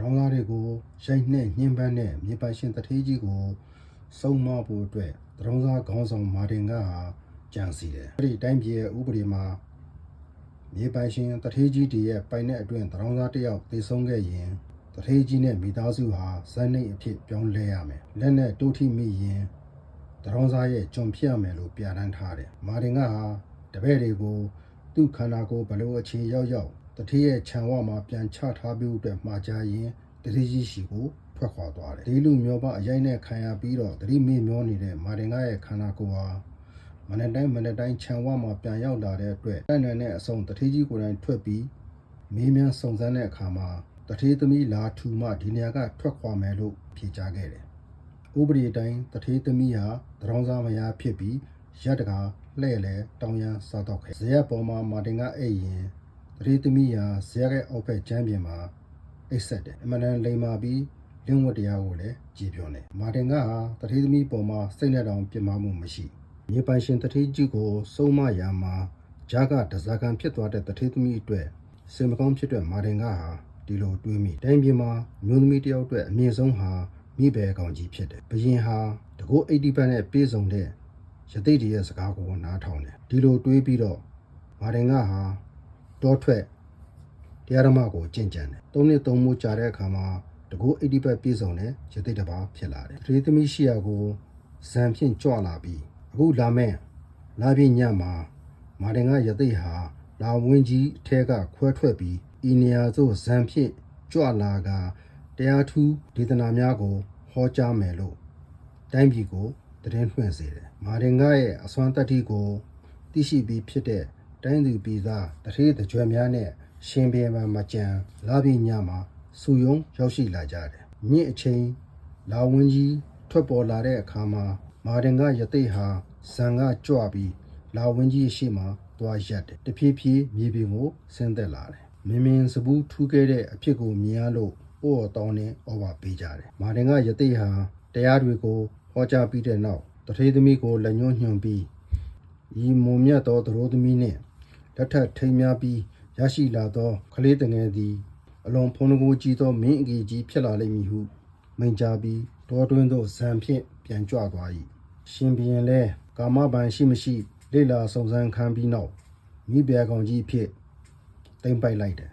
ရောင်းသားတွေကိုရိုက်နှက်ညှဉ်းပန်းတဲ့မြေပိုင်ရှင်တထေးကြီးကိုစုံမဖို့အတွက်တရောင်းသားခေါင်းဆောင်မာတင်ကကြံစီတယ်အဲ့ဒီတိုင်းပြည်ရဲ့ဥပဒေမှာမြေပိုင်ရှင်တထေးကြီးတည်းရဲ့ပိုင်တဲ့အတွင်းတရောင်းသားတစ်ယောက်သေဆုံးခဲ့ရင်တထေးကြီးနဲ့မိသားစုဟာဇန်နိတ်အဖြစ်ပြောင်းလဲရမယ်လက်နဲ့တိုးထိမိရင်တရောင်းသားရဲ့ကျွန်ဖြစ်ရမယ်လို့ပြဋ္ဌာန်းထားတယ်မာတင်ကတပည့်တွေကိုသူ့ခန္ဓာကိုယ်ဘလို့အခြေရောက်တထေးရဲ့ခြံဝမှာပြန်ချထားပြီးအတွက်မှာကြားရင်တထေးကြီးရှိကိုထွက်ခွာသွားတယ်ဒီလူမျိုးပအရိုက်နဲ့ခံရပြီးတော့တတိမေ့မျောနေတဲ့မာတင်ကရဲ့ခန္ဓာကိုယ်ဟာမနေ့တိုင်းခြံဝမှာပြန်ရောက်လာတဲ့အတွက်တန်နန်နဲ့အစုံတထေးကြီးကိုယ်တိုင်ထွက်ပြီးမေးမြန်းစုံစမ်းတဲ့အခါမှာတထေးသမီးလာထူမှဒီနေရာကထွက်ခွာမယ်လို့ဖြေကြားခဲ့တယ်ဥပဒေအတိုင်းတထေးသမီးဟာတရောင်းစားမယားဖြစ်ပြီးရက်တကာလှဲ့လေတောင်းရန်စားတော့ခဲ့ဇရက်ပေါ်မှာမာတင်ကအဲ့ရင်တထေးသမီးဟာဇရက်ရဲ့အောက်ဖက်ကျမ်းပြင်မှာအိတ်ဆက်တယ်အမှန်တန်လိမ်မာပြီးလင်းဝတ်တရားကိုလည်းကြည်ပြောတယ်မာတင်ကတထေးသမီးပေါ်မှာစိတ်နဲ့တောင်ပြစ်မှားမှုမရှိမြေပိုင်ရှင်တထေးကြီးကိုစုံမရာမှာဂျာကတစားကန်ဖြစ်သွားတဲ့တထေးသမီးအတွက်စင်မကောင်းဖြစ်တဲ့မာတင်ကဒီလိုတွေးမိတိုင်းပြည်မှာမျိုးသမီးတယောက်အတွက်အမြင့်ဆုံးဟာမိဘကောင်ကြီးဖြစ်တယ်ဘရင်ဟာတကော80ပတ်နဲ့ပြေဆုံးတဲ့ရသိတရဲ့စကားကိုနားထောင်တယ်ဒီလိုတွေးပြီးတော့မာတင်ကတောထွက်တရားဓမ္မကိုကျင့်ကြံတယ်3နှစ်3မိုးကြာတဲ့အခါမှာတကော80ပတ်ပြေဆုံးတဲ့ရသိတပါဖြစ်လာတယ်တထေးသမီးရှိရာကိုဇံဖြင့်ကြွလာပြီးအခုလာမဲ့လာပြည့်ညမှာမာတင်ကရသိဟာလာဝင်းကြီးအထက်ကခွဲထွက်ပြီးဤနေရာသို့ဇံဖြင့်ကြွလာကတရားထူးဒေသနာများကိုဟောကြားမယ်လို့တိုင်းပြည်ကိုတည်င်းလွှင့်စေတယ်မာတင်ကရဲ့အစွမ်းတတ္တိကိုသိရှိပြီးဖြစ်တဲ့တိုင်းသူပြည်သားတထေးတကြွယ်များနဲ့ရှင်ဘုရင်မကြံလာပြည့်ညမှာစုယုံရောက်ရှိလာကြတယ်ညစ်အချိန်လာဝင်းကြီးထွက်ပေါ်လာတဲ့အခါမှာမာတင်ကရသိဟာဇံကကြွပြီးလာဝင်းကြီးရှိမှသွားရက်တယ်တဖြည်းဖြည်းမြေပြင်ကိုဆင်းသက်လာတယ်မင်းစပူးထူးခဲ့တဲ့အဖြစ်ကိုမြင်ရလို့ဩော်တောင်းနဲ့ဩဝါပေးကြတယ်မာတင်ကရသိဟာတရားတွေကိုဟောကြားပြီးတဲ့နောက်တထေးသမီးကိုလက်ညှိုးညွှန်ပြီးဤမုံမြတ်သောသရိုးသမီးနှင့်လက်ထပ်ထိမ်းများပြီးရရှိလာသောကလေးတငယ်သည်အလွန်ဖုံးကိုကြီးသောမင်းအကြီးကြီးဖြစ်လာလိမ့်မည်ဟုမိန့်ကြားပြီးတောတွင်းသို့ဇံဖြင့်ပြန်ကြွသွား၏ရှင်ဘုရင်လည်းကာမဘဏ်ရှိမရှိလေ့လာစုံစမ်းခံပြီးနောက်မိဖုရားကောင်ကြီးဖြစ်သိမ့်ပိုက်လိုက်တယ်